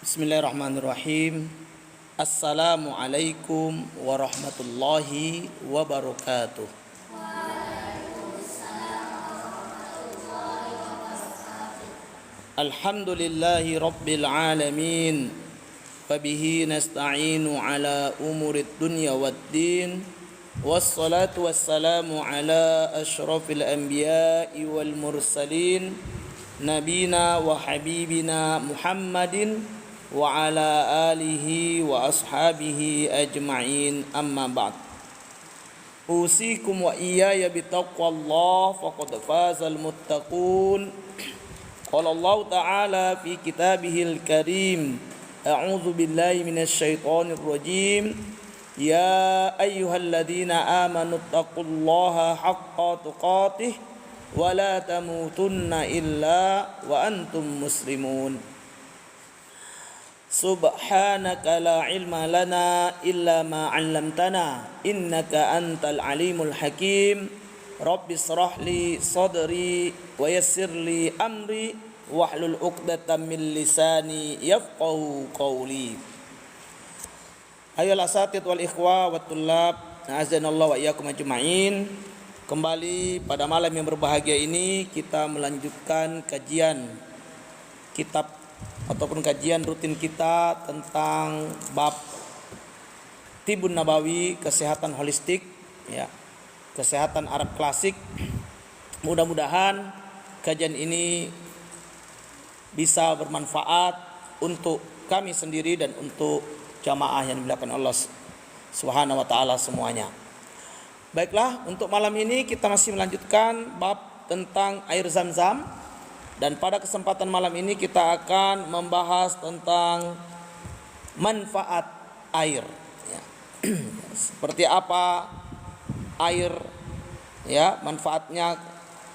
Bismillahirrahmanirrahim. Assalamualaikum warahmatullahi wabarakatuh. Alhamdulillahi rabbil alamin. Wabihi nasta'inu ala umurid dunya waddin. Wassalatu wassalamu ala ashrafil anbiya'i wal mursalin. Nabina wa habibina Muhammadin wa ala alihi wa ashabihi ajma'in, amma ba'd. Usikum wa iyaya bitaqwallah faqad fazal muttaqun. Qala Allah ta'ala fi kitabihil karim, a'udzu billahi minasy syaithanir rajim. Ya ayyuhalladzina amanu taqullaha haqqa tuqatih wa la tamutunna illa wa antum muslimun. Subhanaka la ilma lana illa ma 'allamtana innaka antal alimul hakim. Rabbi shrah li sadri wa yassir li amri wahlul 'uqdatam min lisani yafqahu qawli. Ayyuhal asatid wal ikhwa wat tullab, a'azzanallahu wa iyyakum ajma'in. Kembali pada malam yang berbahagia ini kita melanjutkan kajian kitab ataupun kajian rutin kita tentang bab Tibun Nabawi, kesehatan holistik, ya, kesehatan Arab klasik. Mudah-mudahan kajian ini bisa bermanfaat untuk kami sendiri dan untuk jamaah yang dimuliakan Allah Subhanahu wa taala semuanya. Baiklah, untuk malam ini kita masih melanjutkan bab tentang air Zam-Zam. Dan pada kesempatan malam ini kita akan membahas tentang manfaat air, ya. Seperti apa air, ya, manfaatnya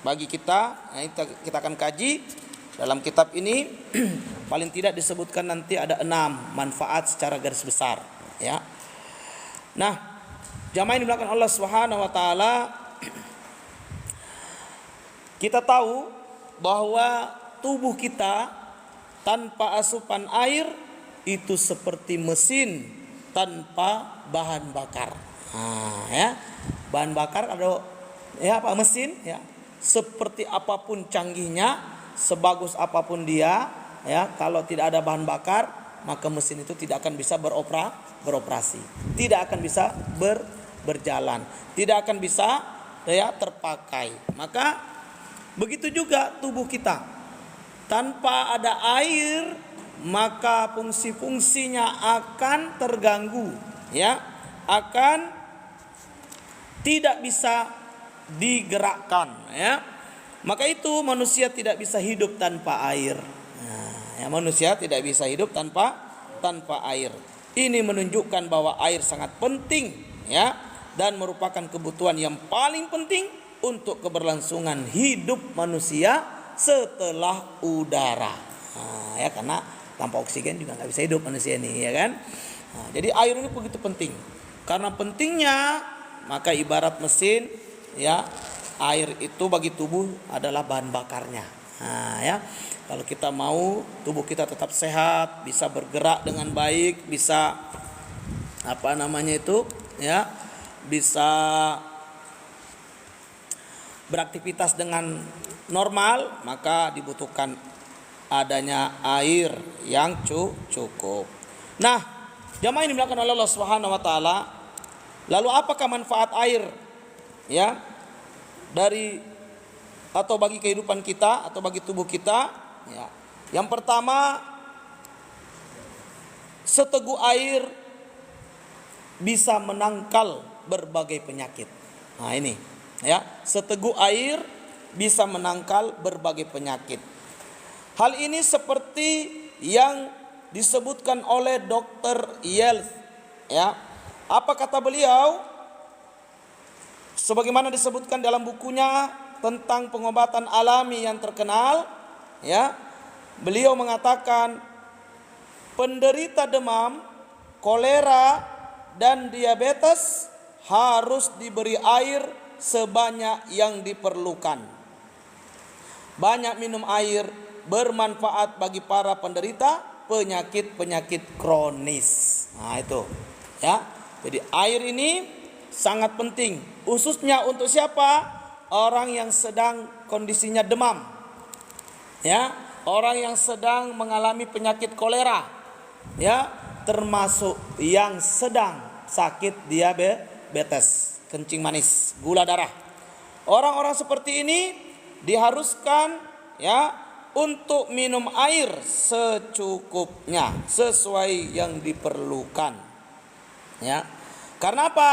bagi kita. Nah, kita akan kaji dalam kitab ini. Paling tidak disebutkan nanti ada 6 manfaat secara garis besar, ya. Nah, jamaah yang dimuliakan Allah Subhanahu wa taala, kita tahu bahwa tubuh kita tanpa asupan air itu seperti mesin tanpa bahan bakar. Ya, bahan bakar ada, ya, apa, mesin, ya. Seperti apapun canggihnya, sebagus apapun dia, ya, kalau tidak ada bahan bakar, maka mesin itu tidak akan bisa beroperasi, tidak akan bisa berjalan, tidak akan bisa, ya, terpakai. Maka begitu juga tubuh kita, tanpa ada air maka fungsi-fungsinya akan terganggu, ya, akan tidak bisa digerakkan, ya. Maka itu manusia tidak bisa hidup tanpa air. Nah, ya, manusia tidak bisa hidup tanpa air. Ini menunjukkan bahwa air sangat penting, ya, dan merupakan kebutuhan yang paling penting untuk keberlangsungan hidup manusia setelah udara. Nah, ya, karena tanpa oksigen juga nggak bisa hidup manusia ini, ya kan? Nah, jadi air ini begitu penting. Karena pentingnya, maka ibarat mesin, ya, air itu bagi tubuh adalah bahan bakarnya. Nah, ya, kalau kita mau tubuh kita tetap sehat, bisa bergerak dengan baik, bisa ya, bisa beraktivitas dengan normal, maka dibutuhkan adanya air yang cukup. Nah, jamaah ini dimuliakan oleh Allah Subhanahu wa taala, lalu apakah manfaat air, ya, dari atau bagi kehidupan kita atau bagi tubuh kita, ya. Yang pertama, seteguk air bisa menangkal berbagai penyakit. Nah, ini, ya, seteguk air bisa menangkal berbagai penyakit. Hal ini seperti yang disebutkan oleh Dr. Yelth, ya. Apa kata beliau? Sebagaimana disebutkan dalam bukunya tentang pengobatan alami yang terkenal, ya. Beliau mengatakan penderita demam, kolera dan diabetes harus diberi air sebanyak yang diperlukan. Banyak minum air bermanfaat bagi para penderita penyakit-penyakit kronis. Nah, itu ya. Jadi air ini sangat penting, khususnya untuk siapa? Orang yang sedang kondisinya demam. Ya, orang yang sedang mengalami penyakit kolera. Ya, termasuk yang sedang sakit diabetes, kencing manis, gula darah. Orang-orang seperti ini diharuskan ya untuk minum air secukupnya, sesuai yang diperlukan. Ya. Karena apa?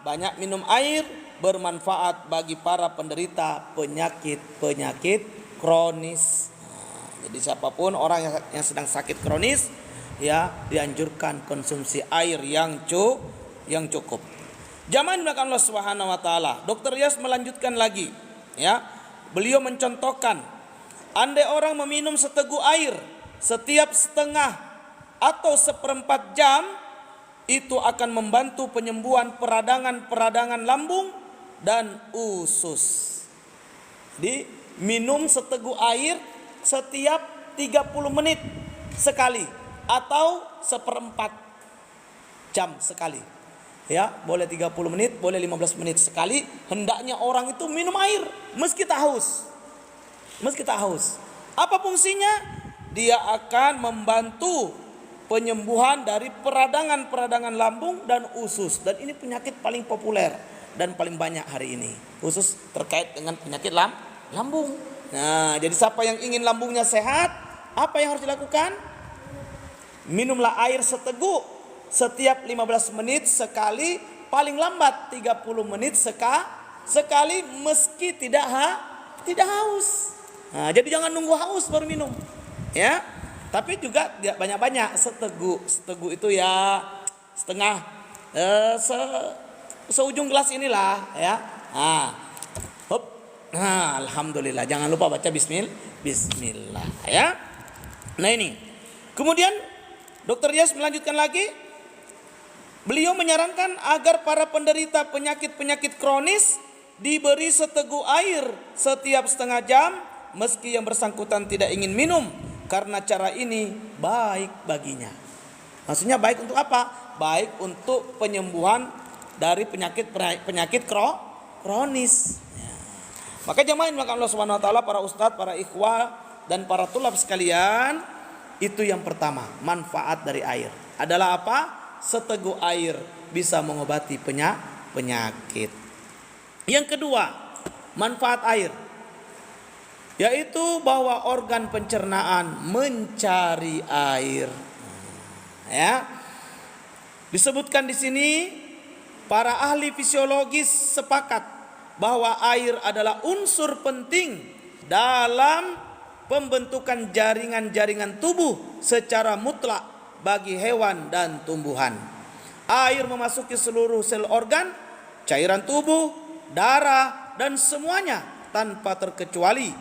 Banyak minum air bermanfaat bagi para penderita penyakit-penyakit kronis. Jadi siapapun orang yang sedang sakit kronis ya dianjurkan konsumsi air yang cukup. Jamaah dimuliakan Allah Subhanahu wa taala. Dr. Yas melanjutkan lagi ya. Beliau mencontohkan, andai orang meminum seteguk air setiap setengah atau seperempat jam, itu akan membantu penyembuhan peradangan lambung dan usus. Jadi minum seteguk air setiap 30 menit sekali atau seperempat jam sekali. Ya, boleh 30 menit, boleh 15 menit sekali. Hendaknya orang itu minum air meski tak haus. Meski tak haus. Apa fungsinya? Dia akan membantu penyembuhan dari peradangan lambung dan usus. Dan ini penyakit paling populer dan paling banyak hari ini, khusus terkait dengan penyakit lambung. Nah, jadi siapa yang ingin lambungnya sehat, apa yang harus dilakukan? Minumlah air seteguk setiap 15 menit sekali, paling lambat 30 menit sekali meski tidak haus. Nah, jadi jangan nunggu haus baru minum. Ya. Tapi juga tidak banyak-banyak, seteguk itu ya setengah seujung gelas inilah ya. Nah, alhamdulillah. Jangan lupa baca bismillah ya. Nah ini. Kemudian Dr. Yas melanjutkan lagi. Beliau menyarankan agar para penderita penyakit-penyakit kronis diberi seteguk air setiap setengah jam meski yang bersangkutan tidak ingin minum, karena cara ini baik baginya. Maksudnya baik untuk apa? Baik untuk penyembuhan dari penyakit kronis. Maka jemaah yang dimuliakan Allah Subhanahu wa taala, para ustadz, para ikhwah dan para tulab sekalian, itu yang pertama, manfaat dari air adalah apa? Seteguk air bisa mengobati penyakit. Yang kedua, manfaat air yaitu bahwa organ pencernaan mencari air. Ya. Disebutkan di sini para ahli fisiologis sepakat bahwa air adalah unsur penting dalam pembentukan jaringan-jaringan tubuh secara mutlak bagi hewan dan tumbuhan. Air memasuki seluruh sel organ, cairan tubuh, darah, dan semuanya tanpa terkecuali.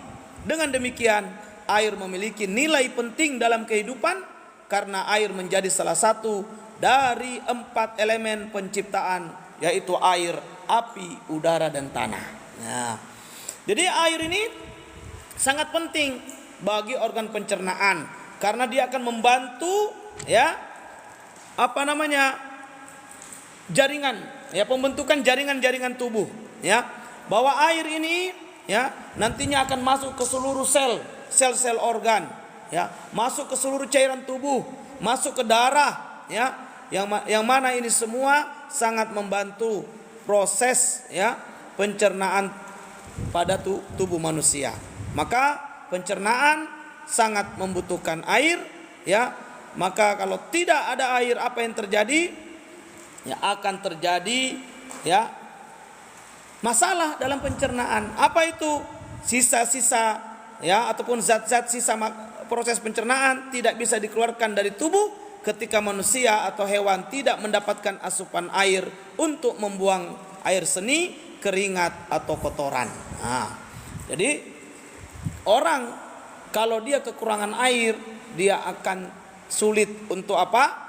Dengan demikian, air memiliki nilai penting dalam kehidupan karena air menjadi salah satu dari 4 elemen penciptaan, yaitu air, api, udara, dan tanah. Nah, jadi air ini sangat penting bagi organ pencernaan karena dia akan membantu ya jaringan, ya pembentukan jaringan-jaringan tubuh, ya, bahwa air ini ya nantinya akan masuk ke seluruh sel organ, ya, masuk ke seluruh cairan tubuh, masuk ke darah, ya, yang mana ini semua sangat membantu proses ya pencernaan pada tubuh manusia. Maka pencernaan sangat membutuhkan air, ya. Maka kalau tidak ada air, apa yang terjadi? Ya akan terjadi ya masalah dalam pencernaan. Apa itu? Sisa-sisa ya ataupun zat-zat sisa proses pencernaan tidak bisa dikeluarkan dari tubuh ketika manusia atau hewan tidak mendapatkan asupan air untuk membuang air seni, keringat atau kotoran. Nah, jadi orang kalau dia kekurangan air, dia akan sulit untuk apa?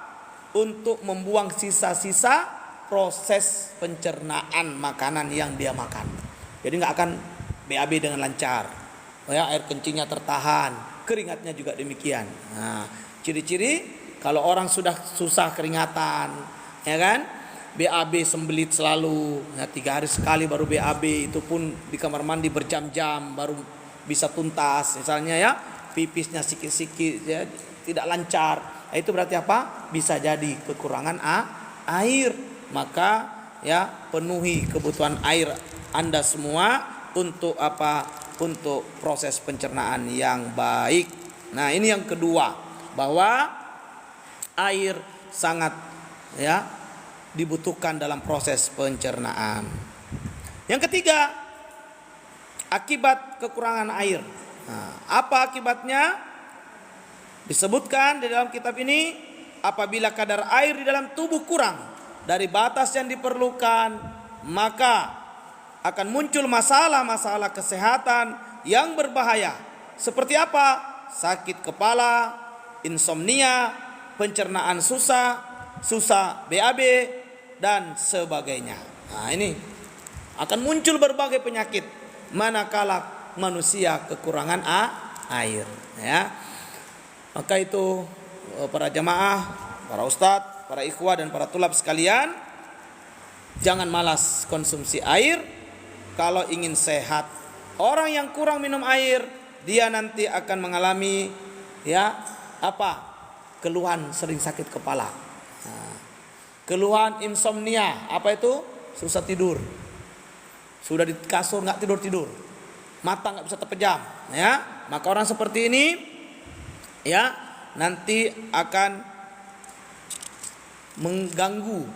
Untuk membuang sisa-sisa proses pencernaan makanan yang dia makan. Jadi nggak akan BAB dengan lancar. Ya, air kencingnya tertahan, keringatnya juga demikian. Nah, ciri-ciri kalau orang sudah susah keringatan, ya kan? BAB sembelit selalu, ya, 3 hari sekali baru BAB, itu pun di kamar mandi berjam-jam baru bisa tuntas. Misalnya ya, pipisnya sikit-sikit ya, tidak lancar. Nah, itu berarti apa? Bisa jadi kekurangan air. Maka ya, penuhi kebutuhan air Anda semua untuk apa? Untuk proses pencernaan yang baik. Nah, ini yang kedua, bahwa air sangat ya dibutuhkan dalam proses pencernaan. Yang ketiga, akibat kekurangan air. Nah, apa akibatnya? Disebutkan di dalam kitab ini, apabila kadar air di dalam tubuh kurang dari batas yang diperlukan, maka akan muncul masalah-masalah kesehatan yang berbahaya. Seperti apa? Sakit kepala, insomnia, pencernaan susah BAB, dan sebagainya. Nah, ini akan muncul berbagai penyakit manakala manusia kekurangan air, ya. Maka itu para jamaah, para ustadz, para ikhwah dan para tulab sekalian, jangan malas konsumsi air kalau ingin sehat. Orang yang kurang minum air, dia nanti akan mengalami ya apa? Keluhan sering sakit kepala. Nah, keluhan insomnia, apa itu? Susah tidur. Sudah di kasur nggak tidur, mata nggak bisa terpejam, ya. Maka orang seperti ini, ya, nanti akan mengganggu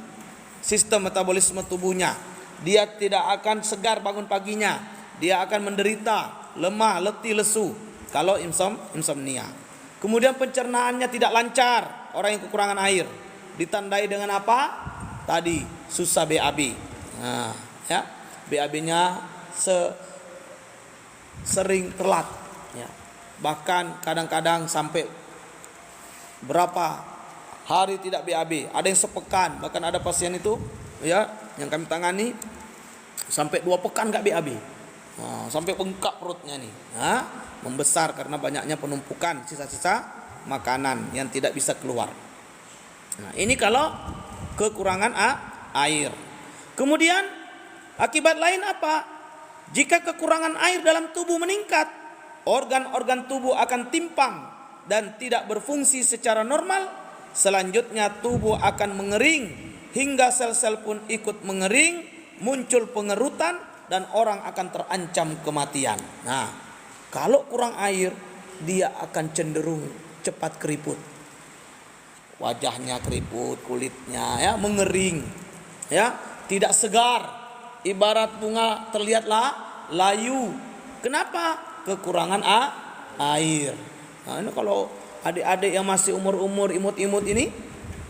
sistem metabolisme tubuhnya. Dia tidak akan segar bangun paginya. Dia akan menderita lemah, letih, lesu kalau insomnia. Kemudian pencernaannya tidak lancar, orang yang kekurangan air. Ditandai dengan apa? Tadi susah BAB. Nah, ya, BAB-nya sering telat, ya. Bahkan kadang-kadang sampai berapa hari tidak BAB. Ada yang sepekan, bahkan ada pasien itu, ya, yang kami tangani sampai 2 pekan nggak BAB. Nah, sampai bengkak perutnya nih, nah, membesar karena banyaknya penumpukan sisa-sisa makanan yang tidak bisa keluar. Nah, ini kalau kekurangan air. Kemudian akibat lain apa? Jika kekurangan air dalam tubuh meningkat, organ-organ tubuh akan timpang dan tidak berfungsi secara normal. Selanjutnya tubuh akan mengering hingga sel-sel pun ikut mengering, muncul pengerutan dan orang akan terancam kematian. Nah, kalau kurang air, dia akan cenderung cepat keriput. Wajahnya keriput, kulitnya ya mengering, ya, tidak segar. Ibarat bunga terlihatlah layu. Kenapa? Kekurangan air. Nah, ini kalau adik-adik yang masih umur-umur imut-imut ini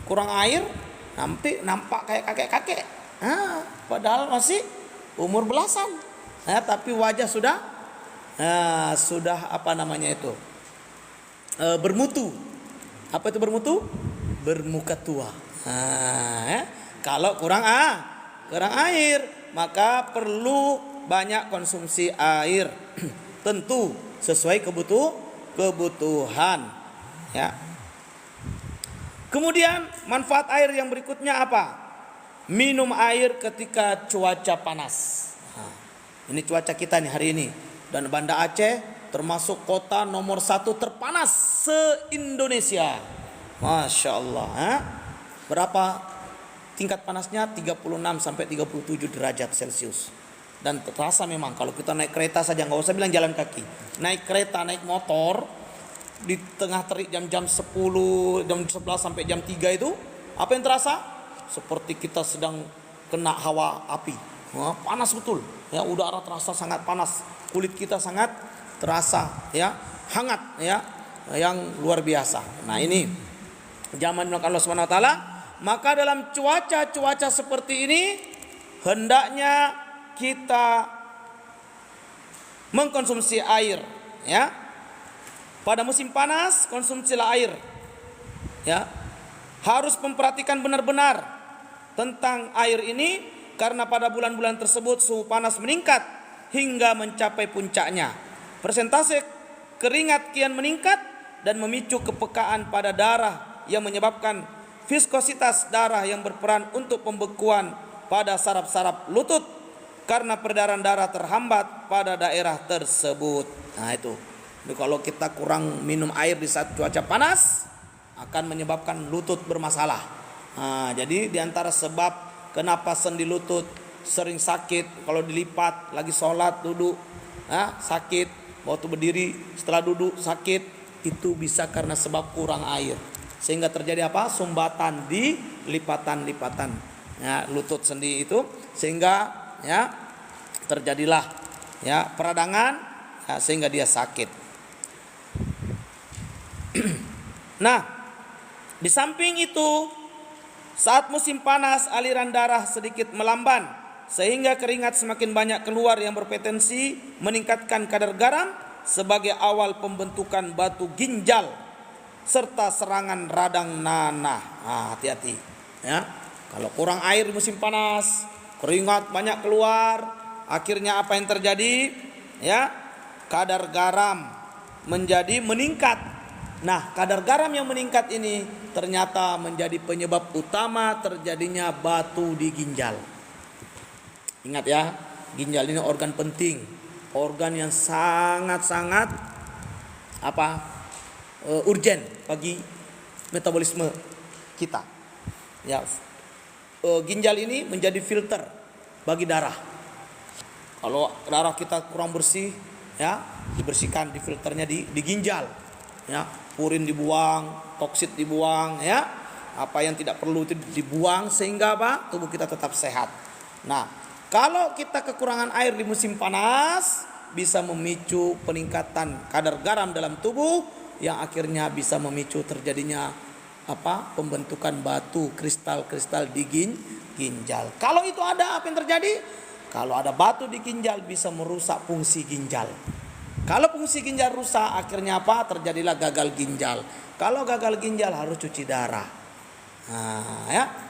kurang air, nanti nampak kayak kakek-kakek. Nah, padahal masih umur belasan. Nah, tapi wajah sudah apa namanya itu? Bermutu. Apa itu bermutu? Bermuka tua. Nah, kalau kurang air, maka perlu banyak konsumsi air. Tentu sesuai kebutuhan, ya. Kemudian manfaat air yang berikutnya apa? Minum air ketika cuaca panas. Nah, ini cuaca kita nih hari ini. Dan Banda Aceh termasuk kota nomor 1 terpanas se-Indonesia. Masya Allah. Berapa tingkat panasnya? 36 sampai 37 derajat Celcius. Dan terasa memang kalau kita naik kereta saja, nggak usah bilang jalan kaki. Naik kereta, naik motor, di tengah terik jam-jam 10, jam 11 sampai jam 3 itu, apa yang terasa? Seperti kita sedang kena hawa api. Nah, panas betul. Ya, udara terasa sangat panas. Kulit kita sangat terasa ya hangat, ya, yang luar biasa. Nah, ini zaman Allah Subhanahu wa taala. Maka dalam cuaca-cuaca seperti ini hendaknya kita mengkonsumsi air, ya. Pada musim panas konsumsilah air, ya. Harus memperhatikan benar-benar tentang air ini, karena pada bulan-bulan tersebut suhu panas meningkat hingga mencapai puncaknya. Persentase keringat kian meningkat dan memicu kepekaan pada darah yang menyebabkan viskositas darah yang berperan untuk pembekuan pada saraf-saraf lutut karena peredaran darah terhambat pada daerah tersebut. Nah itu. Jadi kalau kita kurang minum air di saat cuaca panas akan menyebabkan lutut bermasalah. Nah, jadi diantara sebab kenapa sendi lutut sering sakit kalau dilipat lagi sholat duduk, sakit, waktu berdiri setelah duduk sakit, itu bisa karena sebab kurang air. Sehingga terjadi apa? Sumbatan di lipatan-lipatan lutut sendi itu, sehingga terjadilah peradangan sehingga dia sakit. Nah, di samping itu saat musim panas aliran darah sedikit melamban sehingga keringat semakin banyak keluar yang berpotensi meningkatkan kadar garam sebagai awal pembentukan batu ginjal serta serangan radang nanah. Hati-hati ya. Kalau kurang air di musim panas, keringat banyak keluar, akhirnya apa yang terjadi? Kadar garam menjadi meningkat. Nah, kadar garam yang meningkat ini ternyata menjadi penyebab utama terjadinya batu di ginjal. Ingat ya, ginjal ini organ penting, organ yang sangat-sangat urgen bagi metabolisme kita. Ginjal ini menjadi filter bagi darah. Kalau darah kita kurang bersih, dibersihkan di filternya di ginjal. Purin dibuang, toksit dibuang, apa yang tidak perlu itu dibuang sehingga tubuh kita tetap sehat. Nah, kalau kita kekurangan air di musim panas bisa memicu peningkatan kadar garam dalam tubuh yang akhirnya bisa memicu terjadinya pembentukan batu kristal-kristal di ginjal. Kalau itu ada, apa yang terjadi? Kalau ada batu di ginjal bisa merusak fungsi ginjal. Kalau fungsi ginjal rusak, akhirnya terjadilah gagal ginjal. Kalau gagal ginjal harus cuci darah.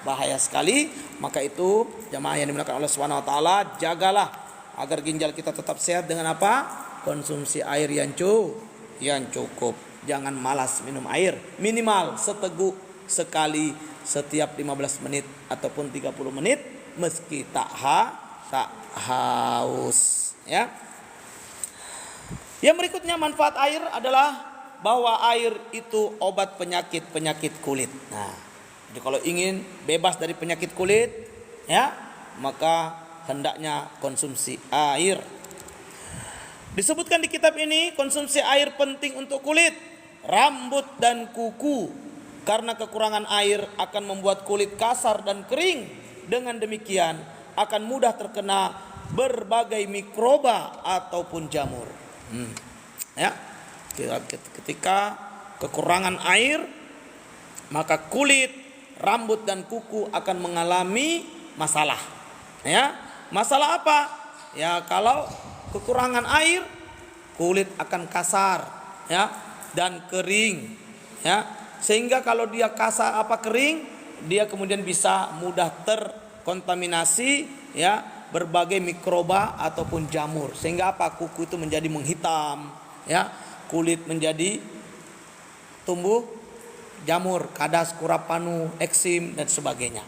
Bahaya sekali. Maka itu jamaah yang dimuliakan Allah Subhanahu wa taala, jagalah agar ginjal kita tetap sehat dengan konsumsi air yang cukup. Jangan malas minum air, minimal seteguk sekali setiap 15 menit ataupun 30 menit meski tak haus, Yang berikutnya manfaat air adalah bahwa air itu obat penyakit kulit. Nah, jadi kalau ingin bebas dari penyakit kulit, maka hendaknya konsumsi air. Disebutkan di kitab ini konsumsi air penting untuk kulit, rambut dan kuku. Karena kekurangan air akan membuat kulit kasar dan kering. Dengan demikian akan mudah terkena berbagai mikroba ataupun jamur. Ketika kekurangan air, maka kulit, rambut dan kuku akan mengalami masalah. Masalah apa? Kalau kekurangan air, kulit akan kasar, dan kering, Sehingga kalau dia kasar kering, dia kemudian bisa mudah terkontaminasi, berbagai mikroba ataupun jamur, sehingga kuku itu menjadi menghitam, kulit menjadi tumbuh jamur, kadas, kurapanu, eksim dan sebagainya,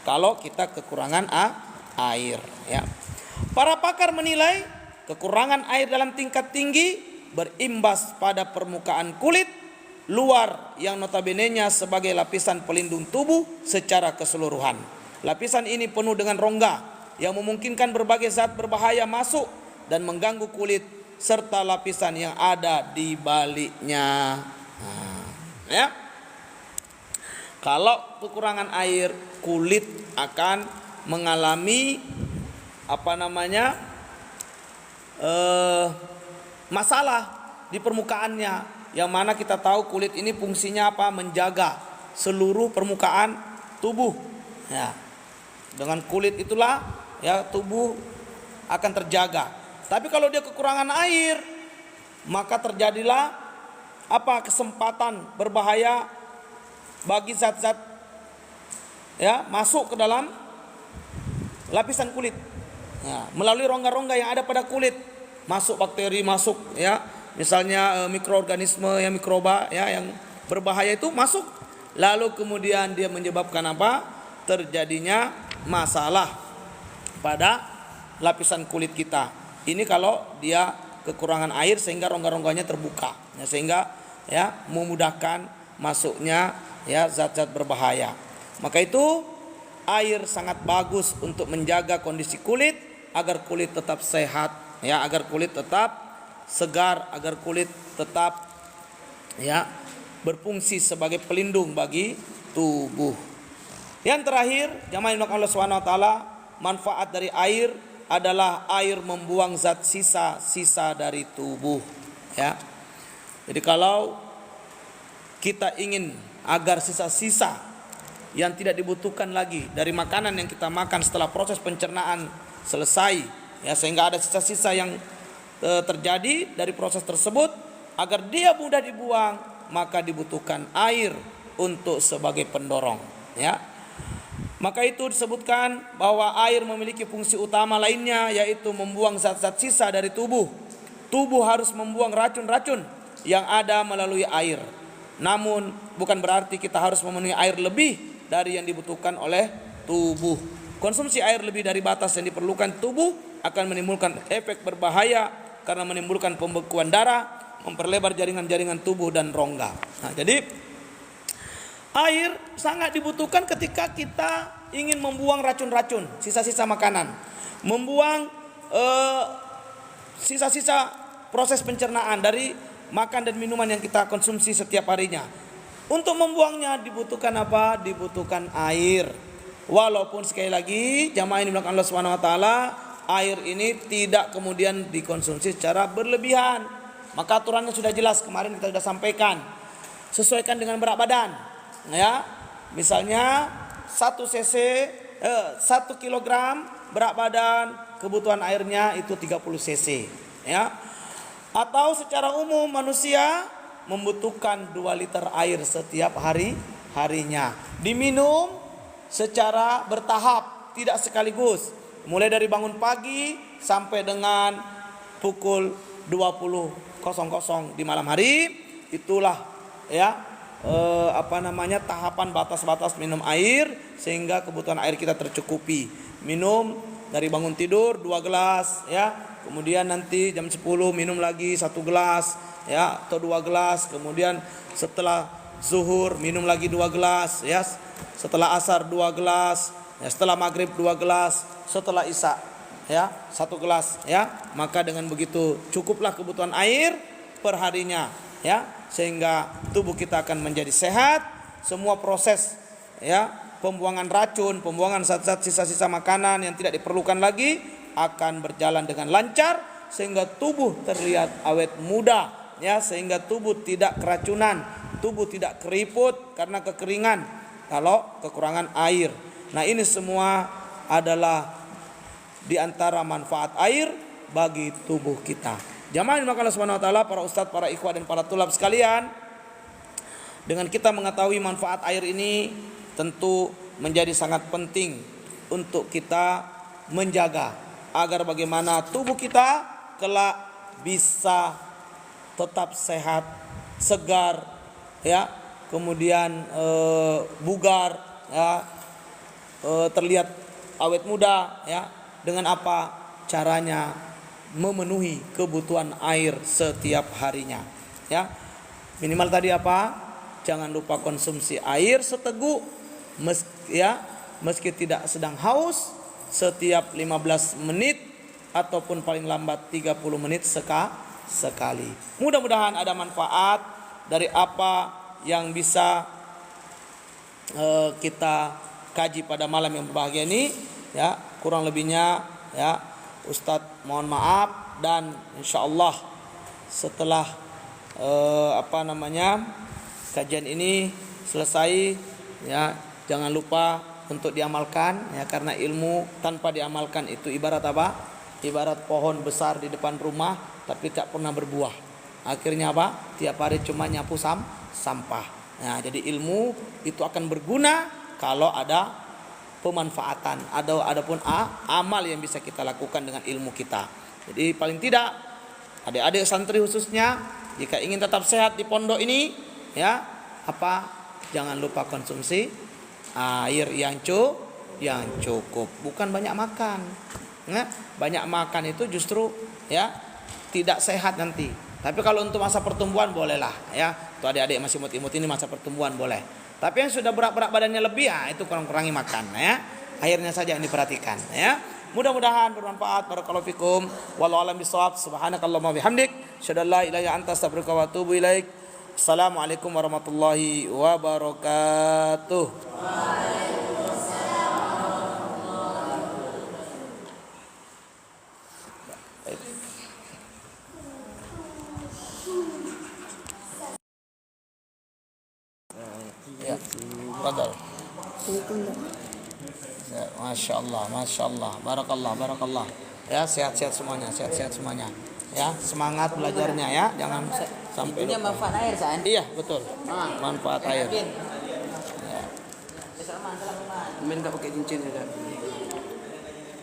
kalau kita kekurangan air, Para pakar menilai kekurangan air dalam tingkat tinggi berimbas pada permukaan kulit luar yang notabene-nya sebagai lapisan pelindung tubuh secara keseluruhan. Lapisan ini penuh dengan rongga yang memungkinkan berbagai zat berbahaya masuk dan mengganggu kulit serta lapisan yang ada di baliknya. Kalau kekurangan air, kulit akan mengalami masalah di permukaannya, yang mana kita tahu kulit ini fungsinya menjaga seluruh permukaan tubuh. Dengan kulit itulah tubuh akan terjaga. Tapi kalau dia kekurangan air, maka terjadilah kesempatan berbahaya bagi zat-zat masuk ke dalam lapisan kulit. Melalui rongga-rongga yang ada pada kulit, masuk bakteri, masuk misalnya mikroorganisme yang mikroba ya yang berbahaya itu masuk, lalu kemudian dia menyebabkan apa? Terjadinya masalah pada lapisan kulit kita. Ini kalau dia kekurangan air sehingga rongga-rongganya terbuka, ya, sehingga ya memudahkan masuknya ya zat-zat berbahaya. Maka itu air sangat bagus untuk menjaga kondisi kulit agar kulit tetap sehat, ya, agar kulit tetap segar, agar kulit tetap ya berfungsi sebagai pelindung bagi tubuh. Yang terakhir, jamaah yang Allah Subhanahu wa taala, manfaat dari air adalah air membuang zat sisa-sisa dari tubuh, ya. Jadi kalau kita ingin agar sisa-sisa yang tidak dibutuhkan lagi dari makanan yang kita makan setelah proses pencernaan selesai, ya, sehingga ada sisa-sisa yang terjadi dari proses tersebut, agar dia mudah dibuang, maka dibutuhkan air untuk sebagai pendorong, ya. Maka itu disebutkan bahwa air memiliki fungsi utama lainnya, yaitu membuang zat-zat sisa dari tubuh. Tubuh harus membuang racun-racun yang ada melalui air. Namun bukan berarti kita harus memenuhi air lebih dari yang dibutuhkan oleh tubuh. Konsumsi air lebih dari batas yang diperlukan tubuh akan menimbulkan efek berbahaya karena menimbulkan pembekuan darah, memperlebar jaringan-jaringan tubuh dan rongga. Nah, jadi air sangat dibutuhkan ketika kita ingin membuang racun-racun, sisa-sisa makanan, membuang sisa-sisa proses pencernaan dari makan dan minuman yang kita konsumsi setiap harinya. Untuk membuangnya dibutuhkan apa? Dibutuhkan air. Walaupun sekali lagi jamaah ini dibilang Allah Subhanahu wa taala, air ini tidak kemudian dikonsumsi secara berlebihan. Maka aturannya sudah jelas, kemarin kita sudah sampaikan. Sesuaikan dengan berat badan. Ya, misalnya 1 kilogram berat badan, kebutuhan airnya itu 30 cc, ya. Atau secara umum manusia membutuhkan 2 liter air setiap harinya. Diminum secara bertahap, tidak sekaligus. Mulai dari bangun pagi sampai dengan pukul 20.00 di malam hari, itulah ya tahapan batas-batas minum air sehingga kebutuhan air kita tercukupi. Minum dari bangun tidur 2 gelas, ya. Kemudian nanti jam 10 minum lagi 1 gelas, ya, atau 2 gelas. Kemudian setelah zuhur minum lagi 2 gelas, ya. Setelah asar 2 gelas, ya. Setelah maghrib 2 gelas, setelah isya ya 1 gelas, ya. Maka dengan begitu cukuplah kebutuhan air per harinya, ya, sehingga tubuh kita akan menjadi sehat. Semua proses ya pembuangan racun, pembuangan zat-zat sisa-sisa makanan yang tidak diperlukan lagi akan berjalan dengan lancar, sehingga tubuh terlihat awet muda, ya, sehingga tubuh tidak keracunan, tubuh tidak keriput karena kekeringan kalau kekurangan air. Nah, ini semua adalah di antara manfaat air bagi tubuh kita. Jamaah yang dimuliakan Allah Subhanahu wa taala, para ustadz, para ikhwah dan para tulab sekalian, dengan kita mengetahui manfaat air ini tentu menjadi sangat penting untuk kita menjaga agar bagaimana tubuh kita kelak bisa tetap sehat, segar, ya, kemudian bugar, ya, terlihat awet muda, ya. Dengan apa caranya? Memenuhi kebutuhan air setiap harinya, ya. Minimal tadi apa? Jangan lupa konsumsi air seteguk, meski tidak sedang haus, setiap 15 menit ataupun paling lambat 30 menit sekali. Mudah-mudahan ada manfaat dari apa yang bisa kita kaji pada malam yang berbahagia ini, ya. Kurang lebihnya, ya, Ustadz mohon maaf, dan insyaallah setelah kajian ini selesai, ya, jangan lupa untuk diamalkan, ya, karena ilmu tanpa diamalkan itu ibarat apa? Ibarat pohon besar di depan rumah tapi tak pernah berbuah. Akhirnya apa? Tiap hari cuma nyapu sampah. Nah, jadi ilmu itu akan berguna kalau ada pemanfaatan, adapun amal yang bisa kita lakukan dengan ilmu kita. Jadi paling tidak Adik-adik santri khususnya, jika ingin tetap sehat di pondok ini, ya, jangan lupa konsumsi air yang cukup, bukan banyak makan. Ya, banyak makan itu justru ya tidak sehat nanti. Tapi kalau untuk masa pertumbuhan bolehlah, ya. Tuh adik-adik masih imut-imut ini masa pertumbuhan boleh. Tapi yang sudah berat-berat badannya lebih, ya itu kurangi makan, ya. Akhirnya saja yang diperhatikan, ya. Mudah-mudahan bermanfaat. Barakallahu fikum. Wallahu a'lam bishawab. Subhanakallahumma bihamdik, asyhadu an la ilaha illa anta, astaghfiruka wa atubu ilaik. Assalamualaikum warahmatullahi wabarakatuh. Ya, fadal. Ya, Masya Allah, barakallah. Ya, sehat-sehat semuanya, Ya, semangat belajarnya ya, jangan sampai lupa. Ini manfaat air, San. Iya, betul. Manfaat air. Yakin. Ya. Main tak pakai cincin ya.